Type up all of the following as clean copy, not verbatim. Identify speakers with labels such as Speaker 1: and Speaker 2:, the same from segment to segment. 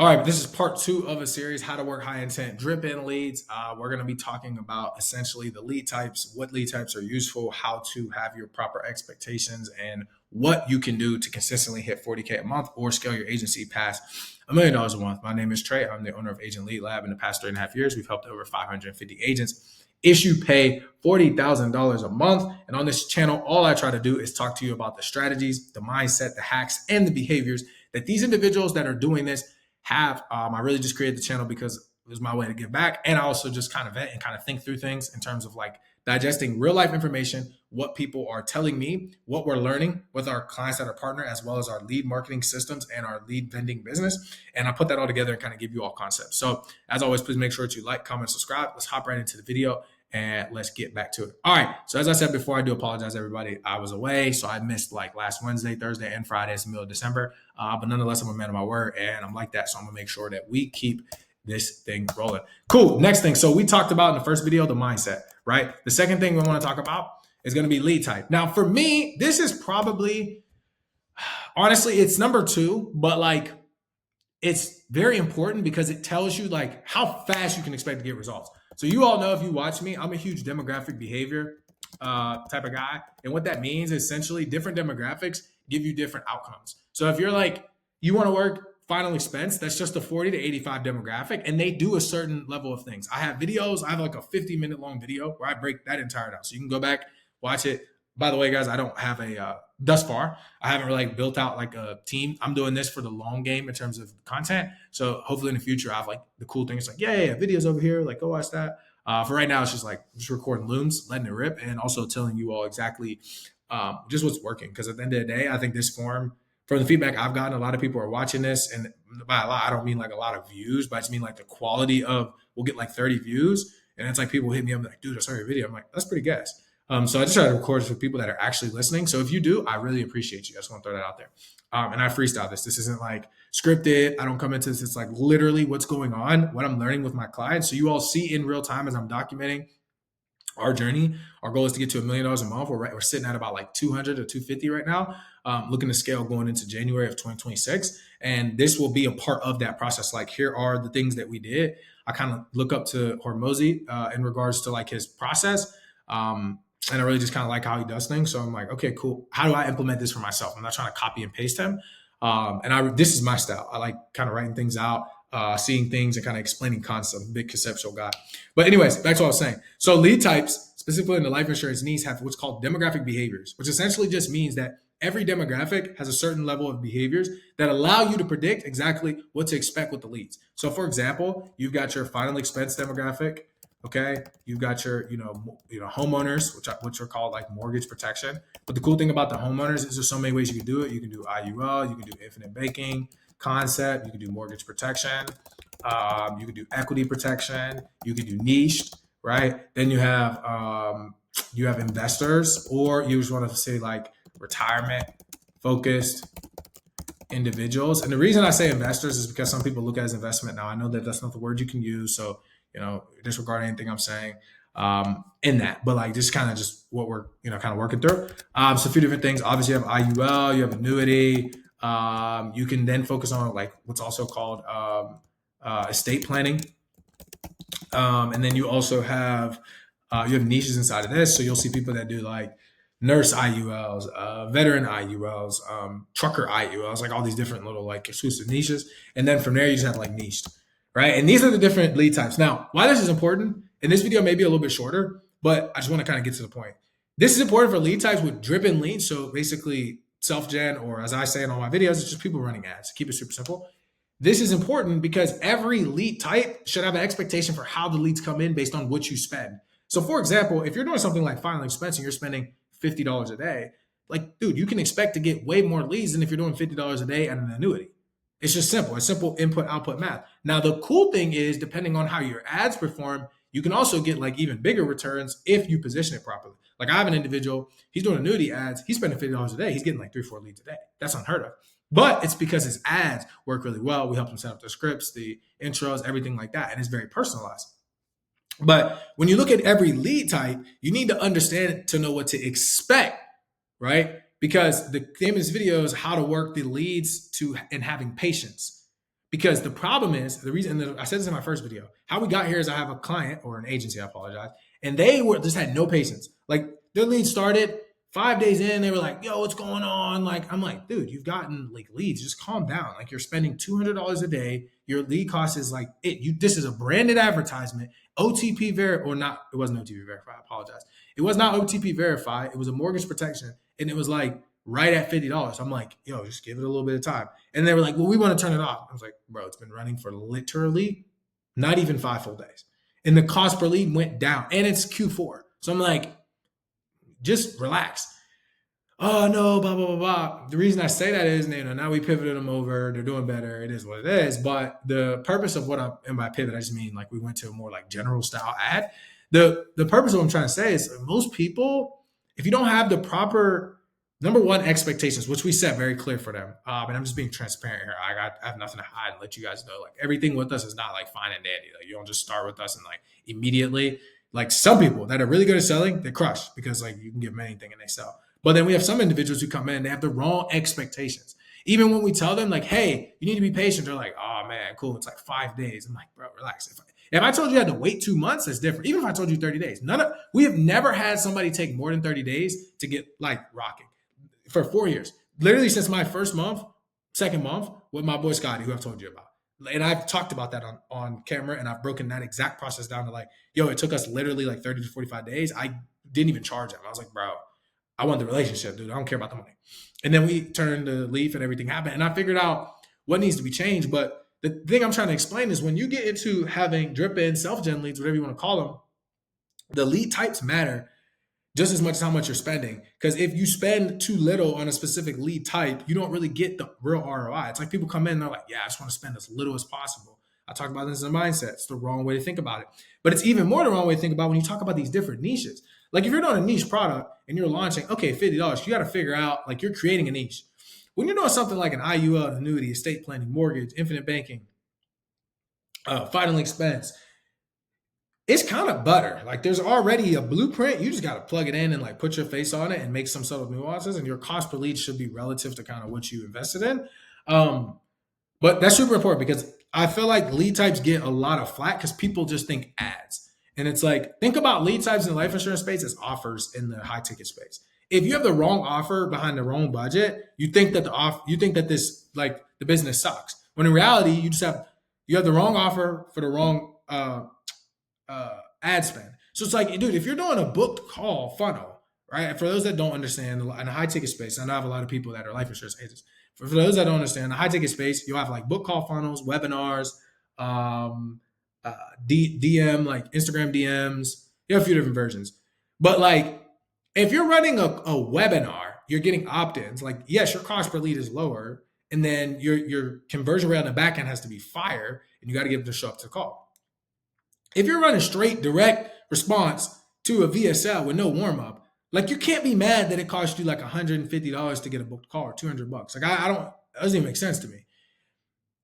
Speaker 1: All right, this is part two of a series, how to work high intent drip in leads. We're going to be talking about essentially the lead types, what lead types are useful, how to have your proper expectations, and what you can do to consistently hit 40K a month or scale your agency past $1 million a month. My name is Trey. I'm the owner of Agent Lead Lab. In the past 3.5 years, we've helped over 550 agents issue pay $40,000 a month. And on this channel, all I try to do is talk to you about the strategies, the mindset, the hacks, and the behaviors that these individuals that are doing this have. I really just created the channel because it was my way to give back. And I also just kind of vet and kind of think through things in terms of like digesting real life information, what people are telling me, what we're learning with our clients that are partner, as well as our lead marketing systems and our lead vending business. And I put that all together and kind of give you all concepts. So as always, please make sure to like, comment, subscribe. Let's hop right into the video and let's get back to it. All right. So as I said before, I do apologize, everybody. I was away, so I missed like last Wednesday, Thursday, and Friday. It's the middle of December. But nonetheless, I'm a man of my word, and I'm like that. So I'm gonna make sure that we keep this thing rolling. Cool. Next thing. So we talked about in the first video, the mindset, right? The second thing we want to talk about is going to be lead type. Now, for me, this is probably, honestly, it's number two, but like it's very important because it tells you like how fast you can expect to get results. So you all know, if you watch me, I'm a huge demographic behavior type of guy. And what that means is essentially different demographics give you different outcomes. So if you're like, you want to work final expense, that's just a 40 to 85 demographic, and they do a certain level of things. I have videos. I have like a 50-minute long video where I break that entire down. So you can go back, watch it. By the way, guys, I don't have thus far, I haven't really like built out like a team. I'm doing this for the long game in terms of content. So hopefully in the future, I have like the cool thing. It's like, yeah, videos over here. Like, go watch that. For right now, it's just like just recording looms, letting it rip, and also telling you all exactly just what's working. Because at the end of the day, I think this form, from the feedback I've gotten, a lot of people are watching this, and by a lot, I don't mean like a lot of views, but I just mean like the quality of, we'll get like 30 views, and it's like people hit me up like, dude, I saw your video. I'm like, that's pretty gas. So I just try to record for people that are actually listening. So if you do, I really appreciate you. I just want to throw that out there. And I freestyle this. This isn't like scripted. I don't come into this. It's like literally what's going on, what I'm learning with my clients. So you all see in real time as I'm documenting our journey. Our goal is to get to $1 million a month. We're sitting at about like 200 or 250 right now, looking to scale going into January of 2026. And this will be a part of that process. Like, here are the things that we did. I kind of look up to Hormozy in regards to like his process. And I really just kind of like how he does things. So I'm like, okay, cool. How do I implement this for myself? I'm not trying to copy and paste him. This is my style. I like kind of writing things out, seeing things and kind of explaining concepts. Big conceptual guy. But anyways, back to what I was saying. So lead types, specifically in the life insurance needs, have what's called demographic behaviors, which essentially just means that every demographic has a certain level of behaviors that allow you to predict exactly what to expect with the leads. So for example, you've got your final expense demographic. Okay, you've got your, homeowners, which are called like mortgage protection. But the cool thing about the homeowners is there's so many ways you can do it. You can do IUL, you can do infinite banking concept, you can do mortgage protection, you can do equity protection, you can do niche, right? Then you have investors, or you just want to say like retirement focused individuals. And the reason I say investors is because some people look at it as investment. Now I know that that's not the word you can use, so disregard anything I'm saying in that, but like just what we're kind of working through. So a few different things. Obviously, you have IUL, you have annuity. You can then focus on like what's also called estate planning, and then you also have niches inside of this. So you'll see people that do like nurse IULs, veteran IULs, trucker IULs, like all these different little like exclusive niches. And then from there, you just have like niched. Right. And these are the different lead types. Now, why this is important, and this video may be a little bit shorter, but I just want to kind of get to the point. This is important for lead types with driven leads. So basically self-gen, or as I say in all my videos, it's just people running ads. Keep it super simple. This is important because every lead type should have an expectation for how the leads come in based on what you spend. So for example, if you're doing something like final expense and you're spending $50 a day, like, dude, you can expect to get way more leads than if you're doing $50 a day at an annuity. It's just simple. It's simple input, output math. Now, the cool thing is, depending on how your ads perform, you can also get like even bigger returns if you position it properly. Like, I have an individual, he's doing annuity ads. He's spending $50 a day. He's getting like 3-4 leads a day. That's unheard of. But it's because his ads work really well. We help him set up the scripts, the intros, everything like that. And it's very personalized. But when you look at every lead type, you need to understand to know what to expect, right? Because the name of this video is how to work the leads and having patience. Because the problem is the reason, and I said this in my first video, how we got here is I have a client or an agency, I apologize, and they were just had no patience. Like their lead started 5 days in, they were like, "Yo, what's going on?" Like I'm like, "Dude, you've gotten like leads. Just calm down. Like you're spending $200 a day. Your lead cost is like it. You this is a branded advertisement. OTP ver or not? It wasn't OTP verified. I apologize. It was not OTP verified. It was a mortgage protection, and it was like right at $50. I'm like, yo, just give it a little bit of time. And they were like, well, we want to turn it off. I was like, bro, it's been running for literally not even 5 full days. And the cost per lead went down. And it's Q4. So I'm like, just relax. Oh no, blah, blah, blah, blah. The reason I say that is, now we pivoted them over. They're doing better. It is what it is. But the purpose of what I'm, and by pivot, I just mean like we went to a more like general style ad. The purpose of what I'm trying to say is most people, if you don't have the proper number one expectations, which we set very clear for them, and I'm just being transparent here. I have nothing to hide and let you guys know. Like everything with us is not like fine and dandy. Like you don't just start with us and like immediately. Like some people that are really good at selling, they crush because like you can give them anything and they sell. But then we have some individuals who come in and they have the wrong expectations. Even when we tell them like, hey, you need to be patient, they're like, oh man, cool. It's like 5 days. I'm like, bro, relax. If I told you you had to wait 2 months, that's different. Even if I told you 30 days, we have never had somebody take more than 30 days to get like rocking for 4 years. Literally since my first month, second month with my boy Scotty, who I've told you about. And I've talked about that on camera, and I've broken that exact process down to like, yo, it took us literally like 30 to 45 days. I didn't even charge him. I was like, bro, I want the relationship, dude. I don't care about the money. And then we turned the leaf and everything happened. And I figured out what needs to be changed. But the thing I'm trying to explain is when you get into having drip in, self-gen leads, whatever you want to call them, the lead types matter just as much as how much you're spending. Because if you spend too little on a specific lead type, you don't really get the real ROI. It's like people come in and they're like, yeah, I just want to spend as little as possible. I talk about this in mindset. It's the wrong way to think about it. But it's even more the wrong way to think about when you talk about these different niches. Like if you're doing a niche product and you're launching, okay, $50, you got to figure out, like you're creating a niche. When you're doing something like an IUL, an annuity, estate planning, mortgage, infinite banking, final expense, it's kind of butter. Like there's already a blueprint. You just got to plug it in and like put your face on it and make some subtle nuances. And your cost per lead should be relative to kind of what you invested in. But that's super important because I feel like lead types get a lot of flack because people just think ads. And it's like, think about lead types in the life insurance space as offers in the high ticket space. If you have the wrong offer behind the wrong budget, you think that this like the business sucks. When in reality, you have the wrong offer for the wrong ad spend. So it's like, dude, if you're doing a booked call funnel, right? For those that don't understand, in a high ticket space, I know I have a lot of people that are life insurance agents. For those that don't understand, the high ticket space, you'll have like book call funnels, webinars, DM, like Instagram DMs. You have a few different versions. But like, if you're running a webinar, you're getting opt-ins. Like, yes, your cost per lead is lower, and then your conversion rate on the back end has to be fire, and you got to get them to show up to the call. If you're running straight direct response to a VSL with no warm up, like you can't be mad that it cost you like $150 to get a booked call or $200. Like it doesn't even make sense to me.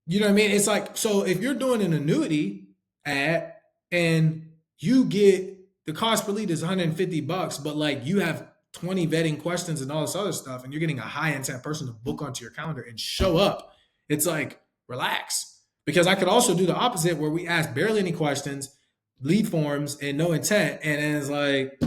Speaker 1: You know what I mean? It's like, so if you're doing an annuity ad and you get the cost per lead is $150, but like you have 20 vetting questions and all this other stuff, and you're getting a high intent person to book onto your calendar and show up, it's like, relax. Because I could also do the opposite where we ask barely any questions, lead forms, and no intent. And then it's like,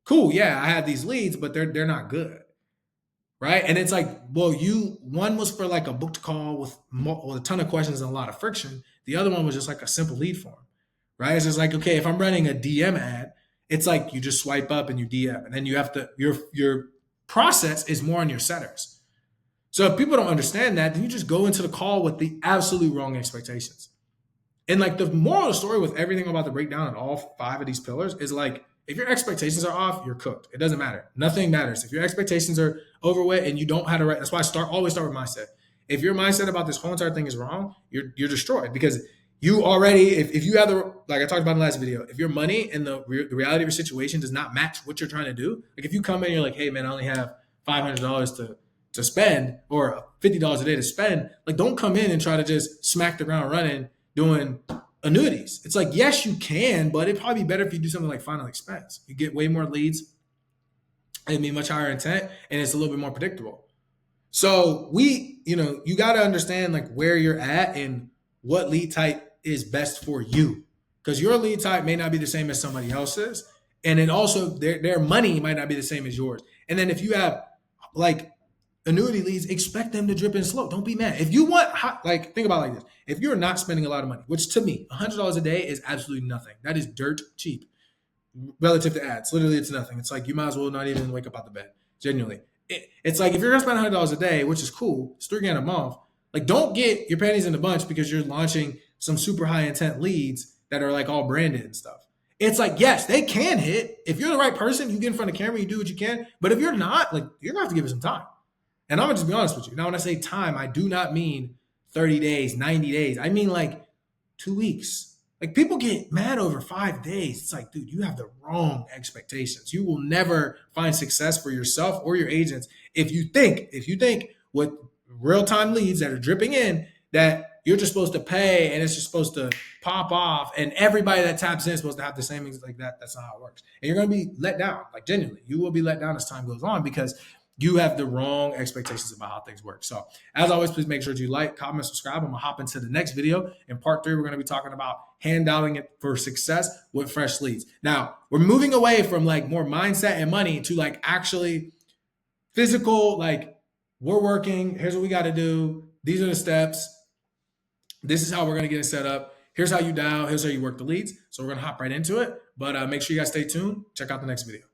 Speaker 1: cool, yeah, I have these leads, but they're not good. Right. And it's like, well, one was for like a booked call with a ton of questions and a lot of friction. The other one was just like a simple lead form. Right. It's just like, okay, if I'm running a DM ad, it's like you just swipe up and you DM, and then you have to, your process is more on your setters. So if people don't understand that, then you just go into the call with the absolute wrong expectations. And like the moral of the story with everything I'm about to break down on all 5 of these pillars is like, if your expectations are off, you're cooked. It doesn't matter. Nothing matters. If your expectations are overweight and you don't have the right, that's why I always start with mindset. If your mindset about this whole entire thing is wrong, you're destroyed because you already, if you have the, like I talked about in the last video, if your money and the reality of your situation does not match what you're trying to do, like if you come in and you're like, hey man, I only have $500 to spend or $50 a day to spend, like don't come in and try to just smack the ground running doing annuities. It's like, yes, you can, but it'd probably be better if you do something like final expense. You get way more leads and be much higher intent, and it's a little bit more predictable. So you got to understand like where you're at and what lead type is best for you, because your lead type may not be the same as somebody else's, and then also their money might not be the same as yours. And then if you have like annuity leads, expect them to drip in slow. Don't be mad if you want. Like think about it like this: if you're not spending a lot of money, which to me, $100 a day is absolutely nothing. That is dirt cheap relative to ads. Literally, it's nothing. It's like you might as well not even wake up out the bed. Genuinely, it's like if you're gonna spend $100 a day, which is cool, it's $3 grand a month. Like, don't get your panties in a bunch because you're launching some super high intent leads that are like all branded and stuff. It's like, yes, they can hit. If you're the right person, you get in front of the camera, you do what you can. But if you're not, like, you're gonna have to give it some time. And I'm gonna just be honest with you. Now, when I say time, I do not mean 30 days, 90 days. I mean like 2 weeks. Like, people get mad over 5 days. It's like, dude, you have the wrong expectations. You will never find success for yourself or your agents if you think with real time leads that are dripping in that you're just supposed to pay and it's just supposed to pop off and everybody that taps in is supposed to have the same things like that. That's not how it works. And you're gonna be let down. Like, genuinely, you will be let down as time goes on because you have the wrong expectations about how things work. So, as always, please make sure to like, comment, subscribe. I'm gonna hop into the next video. In part 3, we're gonna be talking about handouting it for success with fresh leads. Now, we're moving away from like more mindset and money to like actually physical, like we're working, here's what we gotta do, these are the steps, this is how we're gonna get it set up, here's how you dial, here's how you work the leads. So we're gonna hop right into it. But make sure you guys stay tuned. Check out the next video.